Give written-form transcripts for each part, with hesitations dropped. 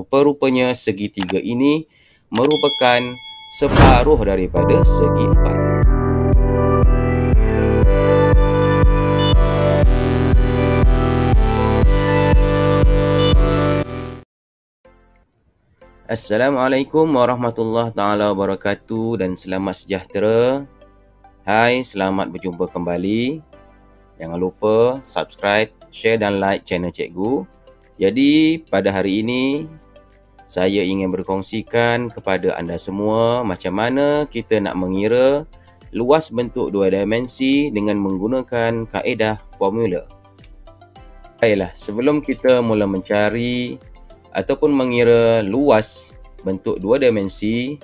rupa-rupanya segitiga ini merupakan separuh daripada segi 4. Assalamualaikum warahmatullahi taala wabarakatuh dan selamat sejahtera. Hai, selamat berjumpa kembali. Jangan lupa subscribe, share dan like channel Cikgu. Jadi pada hari ini saya ingin berkongsikan kepada anda semua macam mana kita nak mengira luas bentuk dua dimensi dengan menggunakan kaedah formula. Baiklah, sebelum kita mula mencari ataupun mengira luas bentuk dua dimensi,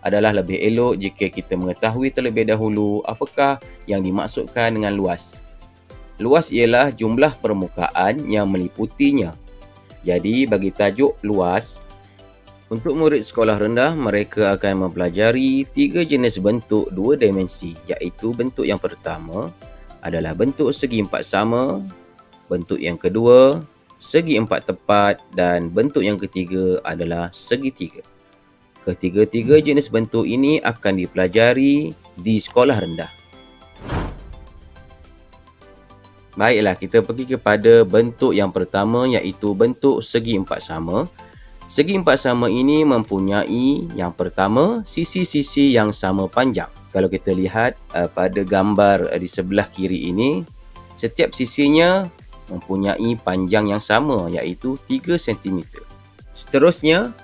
adalah lebih elok jika kita mengetahui terlebih dahulu apakah yang dimaksudkan dengan luas. Luas ialah jumlah permukaan yang meliputinya. Jadi bagi tajuk luas, untuk murid sekolah rendah mereka akan mempelajari 3 jenis bentuk dua dimensi, iaitu bentuk yang pertama adalah bentuk segi 4 sama, bentuk yang kedua segi 4 tepat dan bentuk yang ketiga adalah segitiga. Ketiga-tiga jenis bentuk ini akan dipelajari di sekolah rendah. Baiklah, kita pergi kepada bentuk yang pertama iaitu bentuk segi 4 sama. Segi 4 sama ini mempunyai yang pertama sisi-sisi yang sama panjang. Kalau kita lihat pada gambar di sebelah kiri ini, setiap sisinya mempunyai panjang yang sama iaitu 3 cm. Seterusnya,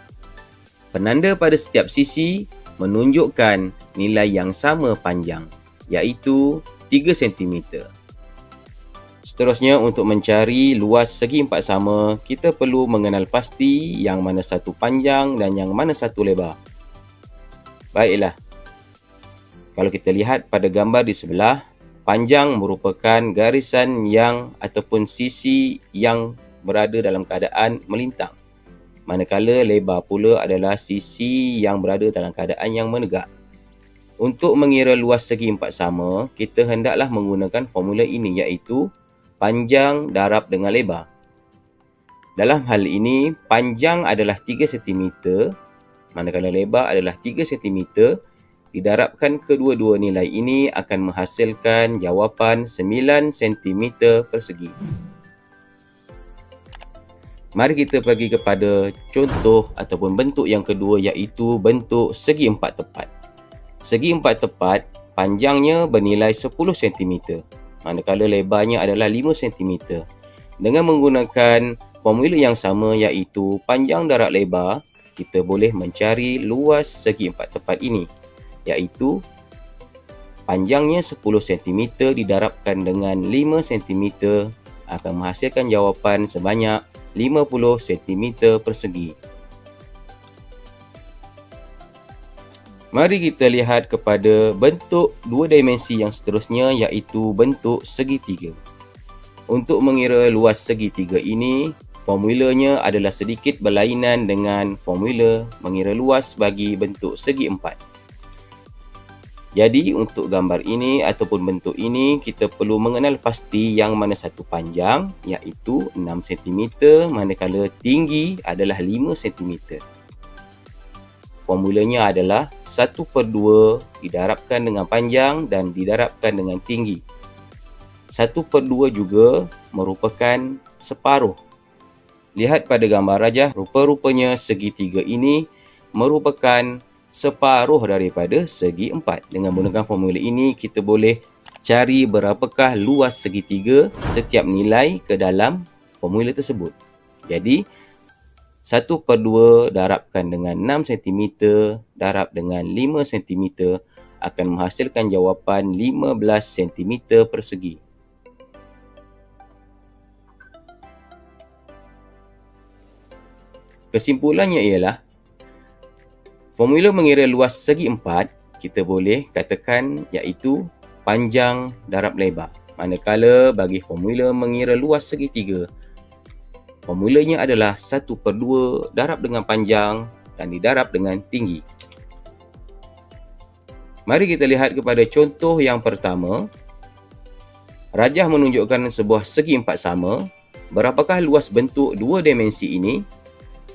penanda pada setiap sisi menunjukkan nilai yang sama panjang iaitu 3 cm. Seterusnya, untuk mencari luas segi 4 sama, kita perlu mengenal pasti yang mana satu panjang dan yang mana satu lebar. Baiklah, kalau kita lihat pada gambar di sebelah, panjang merupakan garisan yang ataupun sisi yang berada dalam keadaan melintang. Manakala lebar pula adalah sisi yang berada dalam keadaan yang menegak. Untuk mengira luas segi 4 sama, kita hendaklah menggunakan formula ini iaitu panjang darab dengan lebar. Dalam hal ini, panjang adalah 3 cm, manakala lebar adalah 3 cm. Didarabkan kedua-dua nilai ini akan menghasilkan jawapan 9 cm persegi. Mari kita pergi kepada contoh ataupun bentuk yang kedua iaitu bentuk segi 4 tepat. Segi 4 tepat panjangnya bernilai 10 cm, manakala lebarnya adalah 5 cm. Dengan menggunakan formula yang sama iaitu panjang darab lebar, kita boleh mencari luas segi 4 tepat ini, iaitu panjangnya 10 cm didarabkan dengan 5 cm akan menghasilkan jawapan sebanyak 50 cm persegi. Mari kita lihat kepada bentuk dua dimensi yang seterusnya iaitu bentuk segitiga. Untuk mengira luas segitiga ini, formulanya adalah sedikit berlainan dengan formula mengira luas bagi bentuk segi 4. Jadi untuk gambar ini ataupun bentuk ini, kita perlu mengenal pasti yang mana satu panjang iaitu 6 cm manakala tinggi adalah 5 cm. Formulanya adalah 1/2 didarabkan dengan panjang dan didarabkan dengan tinggi. 1/2 juga merupakan separuh. Lihat pada gambar rajah, rupa-rupanya segitiga ini merupakan separuh daripada segi 4. Dengan menggunakan formula ini, kita boleh cari berapakah luas segitiga setiap nilai ke dalam formula tersebut. Jadi, 1/2 darabkan dengan 6 cm darab dengan 5 cm akan menghasilkan jawapan 15 cm persegi. Kesimpulannya ialah, formula mengira luas segi 4 kita boleh katakan iaitu panjang darab lebar. Manakala bagi formula mengira luas segitiga, formulanya adalah 1/2 darab dengan panjang dan didarab dengan tinggi. Mari kita lihat kepada contoh yang pertama. Rajah menunjukkan sebuah segi 4 sama. Berapakah luas bentuk dua dimensi ini?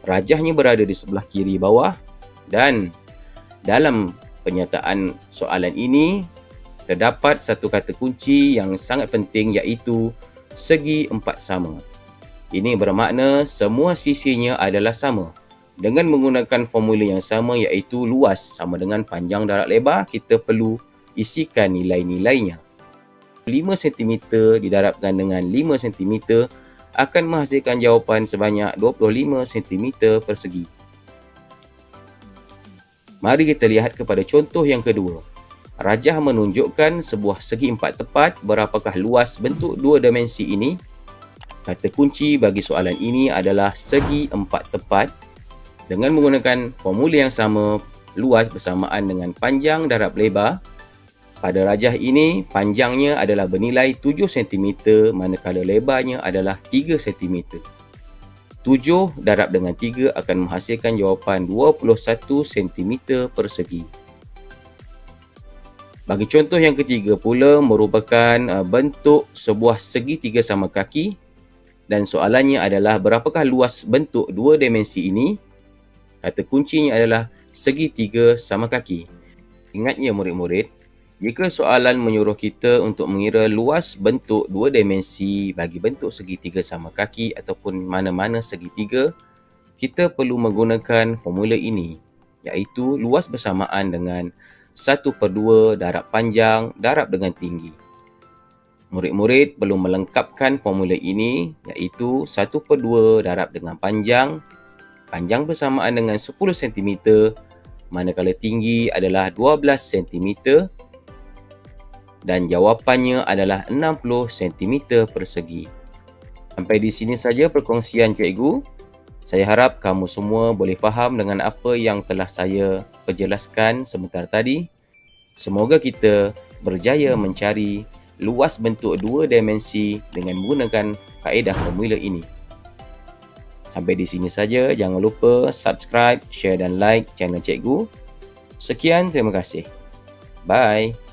Rajahnya berada di sebelah kiri bawah dan dalam penyataan soalan ini terdapat satu kata kunci yang sangat penting iaitu segi empat sama. Ini bermakna semua sisinya adalah sama. Dengan menggunakan formula yang sama iaitu luas sama dengan panjang darab lebar, kita perlu isikan nilai-nilainya. 5 cm didarabkan dengan 5 cm akan menghasilkan jawapan sebanyak 25 cm persegi. Mari kita lihat kepada contoh yang kedua. Rajah menunjukkan sebuah segi empat tepat. Berapakah luas bentuk dua dimensi ini? Kata kunci bagi soalan ini adalah segi empat tepat. Dengan menggunakan formula yang sama, luas bersamaan dengan panjang darab lebar. Pada rajah ini, panjangnya adalah bernilai 7 cm manakala lebarnya adalah 3 cm. 7 darab dengan 3 akan menghasilkan jawapan 21 cm persegi. Bagi contoh yang ketiga pula merupakan bentuk sebuah segitiga sama kaki dan soalannya adalah berapakah luas bentuk dua dimensi ini? Kata kuncinya adalah segitiga sama kaki. Ingatnya murid-murid, jika soalan menyuruh kita untuk mengira luas bentuk dua dimensi bagi bentuk segitiga sama kaki ataupun mana-mana segitiga, kita perlu menggunakan formula ini, iaitu luas bersamaan dengan 1/2 darab panjang darab dengan tinggi. Murid-murid perlu melengkapkan formula ini, iaitu 1/2 darab dengan panjang bersamaan dengan 10 cm, manakala tinggi adalah 12 cm dan jawapannya adalah 60 cm persegi. Sampai di sini saja perkongsian cikgu. Saya harap kamu semua boleh faham dengan apa yang telah saya perjelaskan sebentar tadi. Semoga kita berjaya mencari luas bentuk dua dimensi dengan menggunakan kaedah formula ini. Sampai di sini saja. Jangan lupa subscribe, share dan like channel cikgu. Sekian, terima kasih. Bye.